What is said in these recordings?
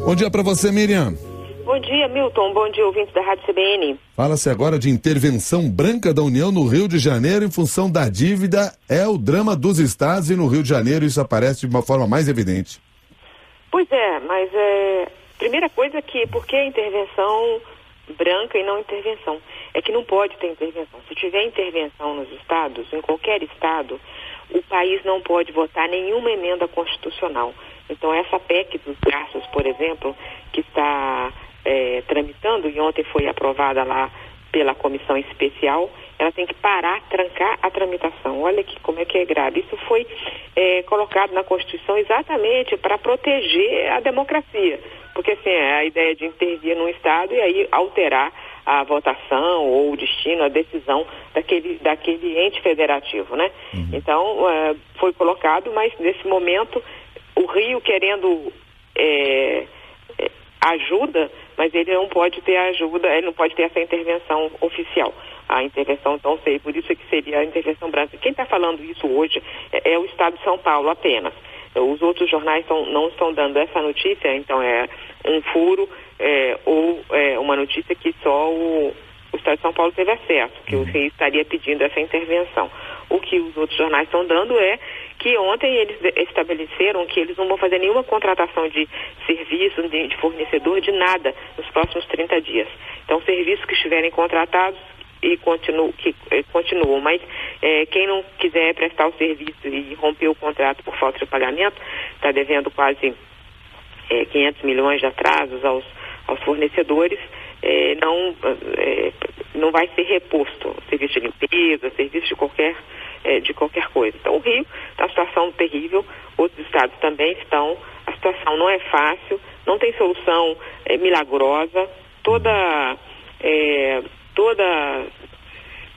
Bom dia para você, Miriam. Bom dia, Milton. Bom dia, ouvintes da Rádio CBN. Fala-se agora de intervenção branca da União no Rio de Janeiro em função da dívida. É o drama dos estados e no Rio de Janeiro isso aparece de uma forma mais evidente. Pois é, mas primeira coisa que, por que intervenção branca e não intervenção? É que não pode ter intervenção. Se tiver intervenção nos estados, em qualquer estado, o país não pode votar nenhuma emenda constitucional. Então essa PEC dos gastos, por exemplo, que está tramitando e ontem foi aprovada lá pela comissão especial, ela tem que parar, trancar a tramitação. Olha como é que é grave. Isso foi colocado na Constituição exatamente para proteger a democracia. Porque assim, a ideia de intervir num estado e aí alterar a votação ou o destino, a decisão daquele ente federativo, né? Uhum. Então, foi colocado, mas nesse momento o Rio querendo ajuda, mas ele não pode ter ajuda, ele não pode ter essa intervenção oficial. A intervenção, então, por isso que seria a intervenção branca. Quem está falando isso hoje é o Estado de São Paulo apenas. Os outros jornais não estão dando essa notícia, então é um furo ou uma notícia que só o Estado de São Paulo teve acesso, que o Rio estaria pedindo essa intervenção. O que os outros jornais estão dando é que ontem eles estabeleceram que eles não vão fazer nenhuma contratação de serviço, de fornecedor, de nada nos próximos 30 dias. Então, serviços que estiverem contratados e continuam, mas quem não quiser prestar o serviço e romper o contrato por falta de pagamento, está devendo quase 500 milhões de atrasos aos fornecedores, não vai ser reposto serviço de limpeza, serviço de qualquer coisa. Então o Rio está numa situação terrível, outros estados também estão, a situação não é fácil, não tem solução milagrosa, toda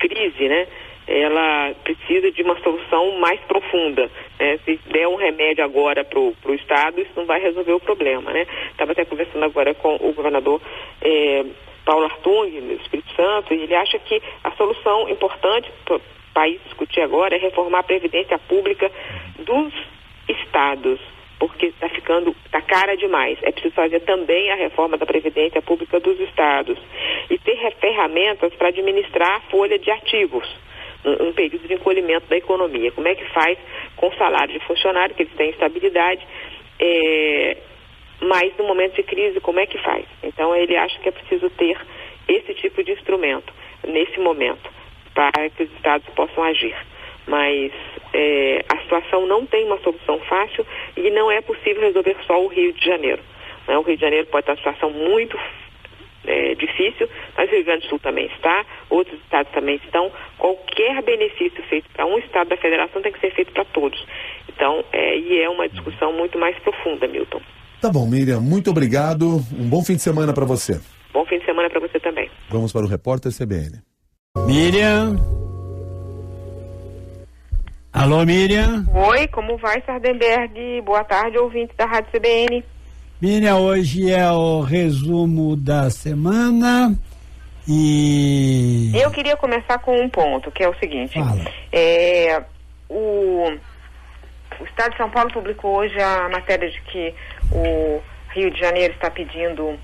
crise, né, ela precisa de uma solução mais profunda, né? Se der um remédio agora para o estado, isso não vai resolver o problema, né? Estava até conversando agora com o governador Paulo Artung, do Espírito Santo, e ele acha que a solução importante para o país discutir agora é reformar a previdência pública dos estados, porque está cara demais. É preciso fazer também a reforma da Previdência Pública dos estados e ter ferramentas para administrar a folha de ativos num período de encolhimento da economia. Como é que faz com o salário de funcionário, que eles têm estabilidade, mas no momento de crise, como é que faz? Então ele acha que é preciso ter esse tipo de instrumento nesse momento para que os estados possam agir. Mas a situação não tem uma solução fácil e não é possível resolver só o Rio de Janeiro. Né? O Rio de Janeiro pode estar numa situação muito difícil, mas o Rio Grande do Sul também está, outros estados também estão. Qualquer benefício feito para um estado da federação tem que ser feito para todos. Então, e é uma discussão muito mais profunda, Milton. Tá bom, Miriam, muito obrigado. Um bom fim de semana para você. Bom fim de semana para você também. Vamos para o Repórter CBN. Miriam. Alô, Miriam. Oi, como vai, Sardenberg? Boa tarde, ouvinte da Rádio CBN. Miriam, hoje é o resumo da semana e... Eu queria começar com um ponto, que é o seguinte. Fala. O Estado de São Paulo publicou hoje a matéria de que o Rio de Janeiro está pedindo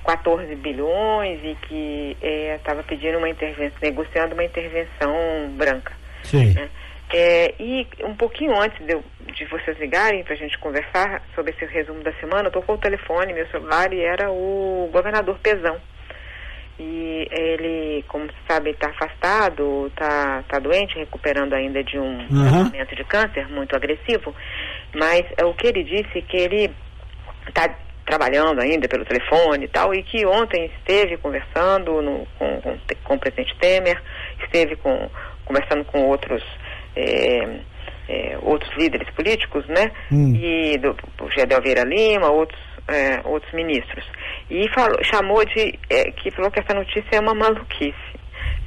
14 bilhões e que estava pedindo negociando uma intervenção branca. Sim. Né? E um pouquinho antes de vocês ligarem para a gente conversar sobre esse resumo da semana, tocou o telefone, meu celular, e era o governador Pezão. E ele, como se sabe, está afastado, está doente, recuperando ainda de um tratamento de câncer muito agressivo, mas o que ele disse é que ele está trabalhando ainda pelo telefone e tal, e que ontem esteve conversando com o presidente Temer, esteve conversando com outros líderes políticos, né? E do Gedel Vieira Lima, outros ministros. E falou que essa notícia é uma maluquice.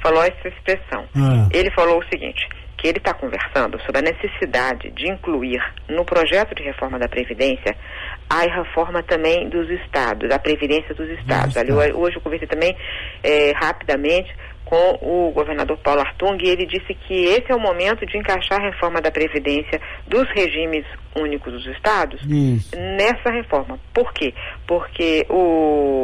Falou essa expressão. Ele falou o seguinte, que ele está conversando sobre a necessidade de incluir no projeto de reforma da Previdência a reforma também dos estados, da Previdência dos estados. Ali, hoje eu conversei também rapidamente com o governador Paulo Artung, e ele disse que esse é o momento de encaixar a reforma da Previdência dos regimes únicos dos estados nessa reforma. Por quê? Porque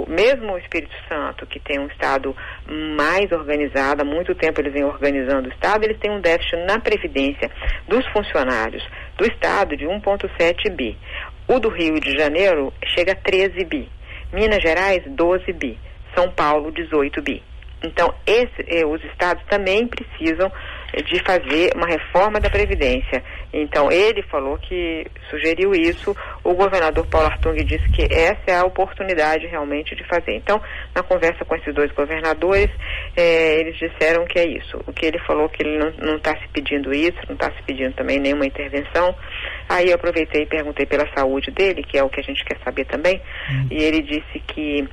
mesmo o Espírito Santo, que tem um estado mais organizado, há muito tempo eles vêm organizando o estado, eles têm um déficit na Previdência dos funcionários do estado de 1,7 bi. O do Rio de Janeiro chega a 13 bi. Minas Gerais, 12 bi. São Paulo, 18 bi. Então, os estados também precisam de fazer uma reforma da Previdência. Então, ele falou que sugeriu isso, o governador Paulo Artung disse que essa é a oportunidade realmente de fazer. Então, na conversa com esses dois governadores, eles disseram que é isso. O que ele falou que ele não está se pedindo isso, não está se pedindo também nenhuma intervenção. Aí eu aproveitei e perguntei pela saúde dele, que é o que a gente quer saber também, e ele disse que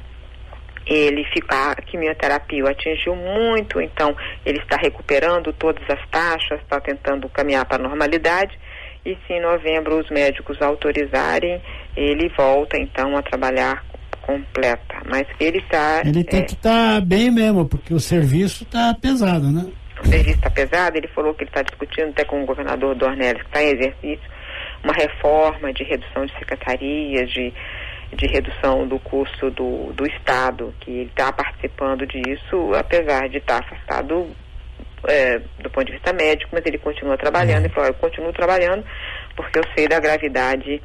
a quimioterapia o atingiu muito, então ele está recuperando todas as taxas, está tentando caminhar para a normalidade, e se em novembro os médicos autorizarem, ele volta então a trabalhar completa. Mas ele está... Ele tem que estar bem mesmo, porque o serviço está pesado, né? O serviço está pesado, ele falou que ele está discutindo até com o governador Dornelles, que está em exercício, uma reforma de redução de secretarias, de redução do custo do Estado, que ele está participando disso, apesar de estar afastado do ponto de vista médico, mas ele continua trabalhando. Ele falou, eu continuo trabalhando porque eu sei da gravidade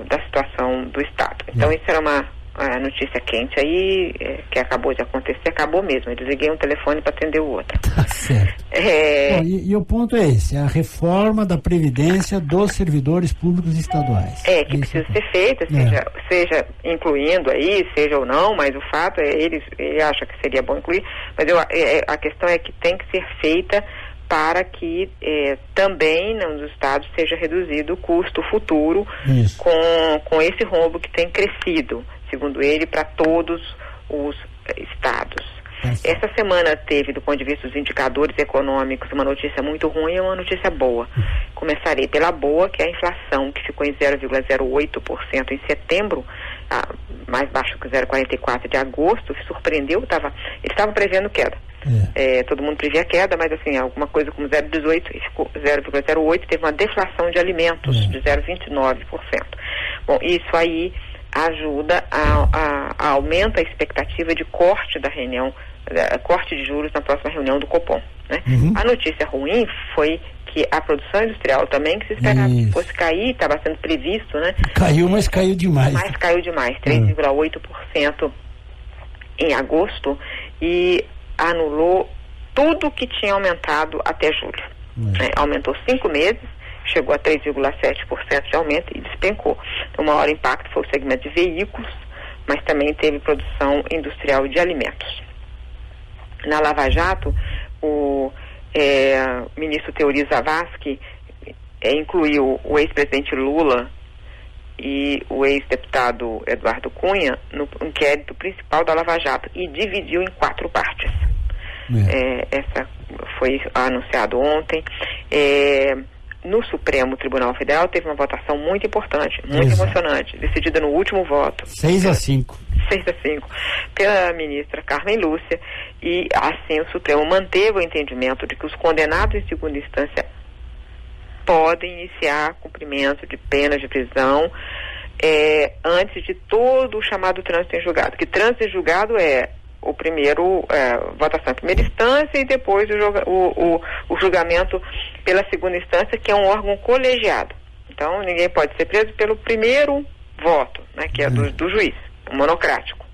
da situação do Estado. Então, isso era uma notícia quente aí, que acabou de acontecer, acabou mesmo. Eu desliguei um telefone para atender o outro. Tá certo. Bom, e o ponto é esse, a reforma da Previdência dos servidores públicos estaduais. Que precisa ser feita, seja incluindo aí, seja ou não, mas o fato é, ele acha que seria bom incluir, mas a questão é que tem que ser feita para que também nos estados seja reduzido o custo futuro com esse rombo que tem crescido, segundo ele, para todos os estados. Essa semana teve, do ponto de vista dos indicadores econômicos, uma notícia muito ruim e uma notícia boa. Começarei pela boa, que é a inflação, que ficou em 0,08% em setembro, mais baixo que 0,44% de agosto, que surpreendeu, eles estavam prevendo queda. Todo mundo previa queda, mas assim, alguma coisa como 0,18 e ficou 0,08, teve uma deflação de alimentos de 0,29%. Bom, isso aí ajuda aumenta a expectativa de corte da reunião, corte de juros na próxima reunião do Copom, né? A notícia ruim foi que a produção industrial também, que se esperava que fosse cair, estava sendo previsto, né? Caiu, mas caiu demais. 3,8% em agosto, e anulou tudo que tinha aumentado até julho. Aumentou 5 meses, chegou a 3,7% de aumento e despencou. Então, o maior impacto foi o segmento de veículos, mas também teve produção industrial de alimentos. Na Lava Jato, o ministro Teori Zavascki incluiu o ex-presidente Lula e o ex-deputado Eduardo Cunha no inquérito principal da Lava Jato e dividiu em 4 partes. Essa foi anunciado ontem. No Supremo Tribunal Federal teve uma votação muito importante, muito emocionante, decidida no último voto. 6-5. Pela ministra Carmen Lúcia, e assim o Supremo manteve o entendimento de que os condenados em segunda instância podem iniciar cumprimento de penas de prisão antes de todo o chamado trânsito em julgado. Que trânsito em julgado é o primeiro, votação em primeira instância, e depois o julgamento pela segunda instância, que é um órgão colegiado. Então, ninguém pode ser preso pelo primeiro voto, né, que é do juiz, monocrático.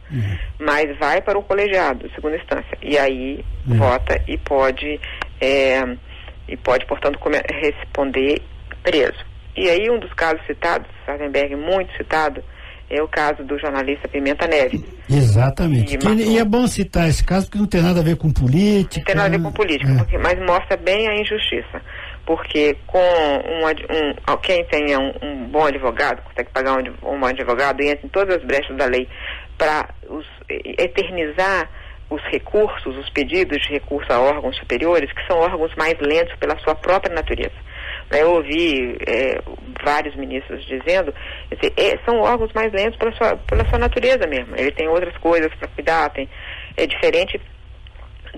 Mas vai para o colegiado, segunda instância, e aí vota e pode, portanto, responder preso. E aí, um dos casos citados, Sardenberg, muito citado, é o caso do jornalista Pimenta Neves. Exatamente. E é bom citar esse caso porque não tem nada a ver com política. Não tem nada a ver com política, mas mostra bem a injustiça. Porque quem tenha um bom advogado, consegue pagar um bom advogado e entra em todas as brechas da lei para eternizar os recursos, os pedidos de recurso a órgãos superiores, que são órgãos mais lentos pela sua própria natureza. Eu ouvi vários ministros dizendo, são órgãos mais lentos pela sua natureza mesmo. Ele tem outras coisas para cuidar, é diferente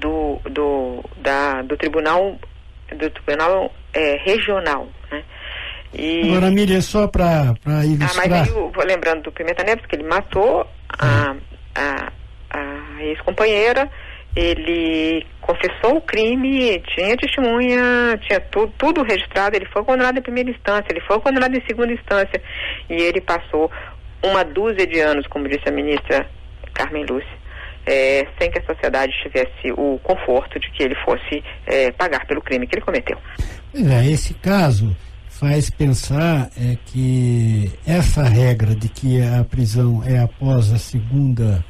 do tribunal regional, né? Agora, Miriam, só para ilustrar... mas aí, lembrando do Pimenta Neves, que ele matou a ex-companheira, ele confessou o crime, tinha testemunha, tinha tudo registrado, ele foi condenado em primeira instância, ele foi condenado em segunda instância, e ele passou uma dúzia de anos, como disse a ministra Carmen Lúcia, sem que a sociedade tivesse o conforto de que ele fosse pagar pelo crime que ele cometeu. Esse caso faz pensar que essa regra de que a prisão é após a segunda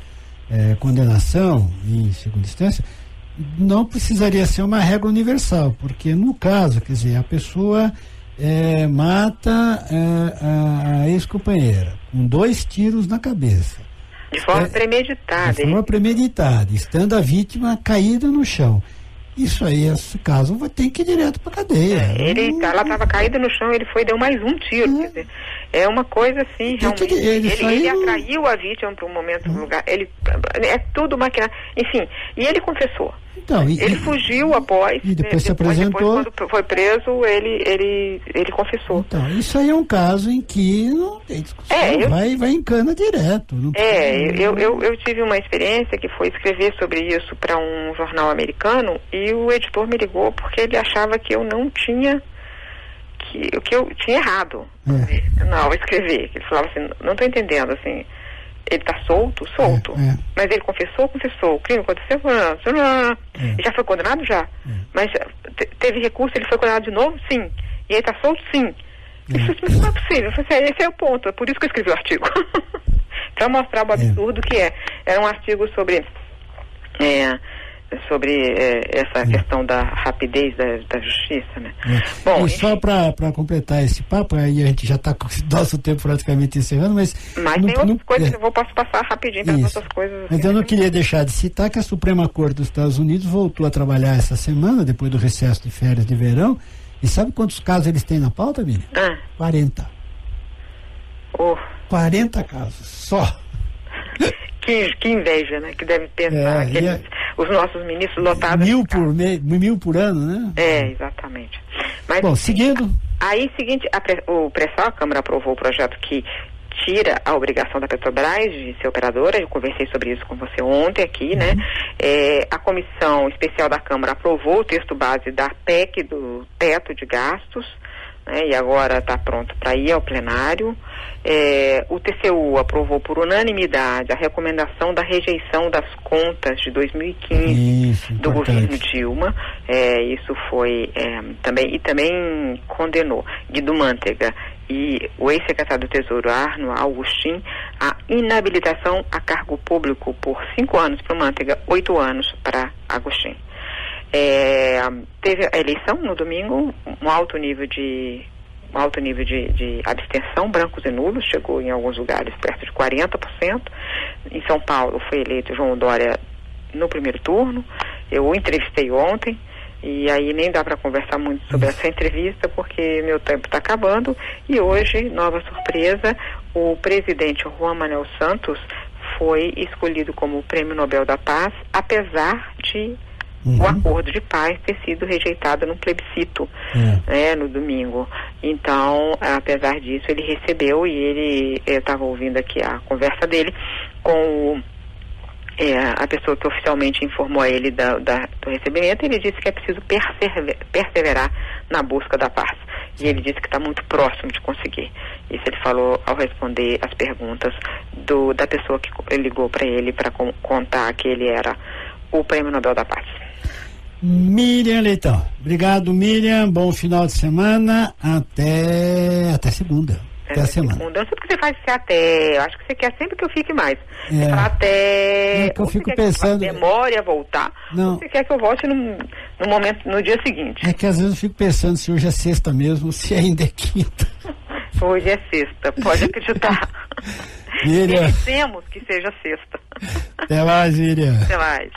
condenação em segunda instância não precisaria ser uma regra universal, porque no caso, quer dizer, a pessoa mata a ex-companheira com 2 tiros na cabeça. De forma premeditada. De forma premeditada, estando a vítima caída no chão. Isso aí, esse caso, tem que ir direto pra cadeia. Ela estava caída no chão, ele foi e deu mais um tiro. Quer dizer, é uma coisa assim, realmente. Ele atraiu a vítima para um momento, um lugar. É tudo maquinado. Enfim, e ele confessou. Então, ele fugiu após. E depois se apresentou. Depois, quando foi preso, ele confessou. Então, isso aí é um caso em que não tem discussão. Vai em cana direto. Não eu tive uma experiência que foi escrever sobre isso para um jornal americano, e o editor me ligou porque ele achava que eu não tinha que eu tinha errado ao escrever. Ele falava assim, não estou entendendo, assim, ele está solto, mas ele confessou, o crime aconteceu, já foi condenado já, mas teve recurso, ele foi condenado de novo, sim, e ele está solto, sim. Isso não é possível. Eu falei assim, esse é o ponto, é por isso que eu escrevi o artigo. Para mostrar o absurdo que é. Era um artigo sobre essa questão da rapidez da justiça, né? Bom, e só para completar esse papo, aí a gente já está com o nosso tempo praticamente encerrando, mas tem outras coisas que eu posso passar rapidinho para outras coisas. Mas eu não queria deixar de citar que a Suprema Corte dos Estados Unidos voltou a trabalhar essa semana, depois do recesso de férias de verão, e sabe quantos casos eles têm na pauta, Miriam? 40. 40 casos, só. Que inveja, né? Que deve pensar os nossos ministros lotados. 1.000 por ano, né? Exatamente. Mas, bom, seguindo. Aí, seguinte, o Pressal, a Câmara aprovou o projeto que tira a obrigação da Petrobras de ser operadora. Eu conversei sobre isso com você ontem aqui, né? A Comissão Especial da Câmara aprovou o texto base da PEC do teto de gastos, né? E agora está pronto para ir ao plenário. O TCU aprovou por unanimidade a recomendação da rejeição das contas de 2015 do governo Dilma. Isso foi também condenou Guido Mantega e o ex-secretário do Tesouro Arno Augustin a inabilitação a cargo público por 5 anos para o Mantega, 8 anos para Augustin. Teve a eleição no domingo, um alto nível de abstenção, brancos e nulos, chegou em alguns lugares perto de 40%. Em São Paulo foi eleito João Dória no primeiro turno. Eu o entrevistei ontem, e aí nem dá para conversar muito sobre essa entrevista, porque meu tempo está acabando. E hoje, nova surpresa, o presidente Juan Manuel Santos foi escolhido como Prêmio Nobel da Paz, apesar de o acordo de paz ter sido rejeitado num plebiscito no domingo. Então, apesar disso, ele recebeu, e eu estava ouvindo aqui a conversa dele com a pessoa que oficialmente informou a ele do recebimento. Ele disse que é preciso perseverar na busca da paz. E ele disse que está muito próximo de conseguir. Isso ele falou ao responder as perguntas da pessoa que ligou para ele para contar que ele era o Prêmio Nobel da Paz. Miriam Leitão. Obrigado, Miriam. Bom final de semana. Até segunda. Até a semana. Eu não sei porque você faz esse até. Eu acho que você quer sempre que eu fique mais. Você fala até. Eu fico pensando. Que demore a voltar. Não. Você quer que eu volte no dia seguinte. É que às vezes eu fico pensando se hoje é sexta mesmo, se ainda é quinta. Hoje é sexta, pode acreditar. Miriam. Merecemos que seja sexta. Até mais, Miriam. Até mais.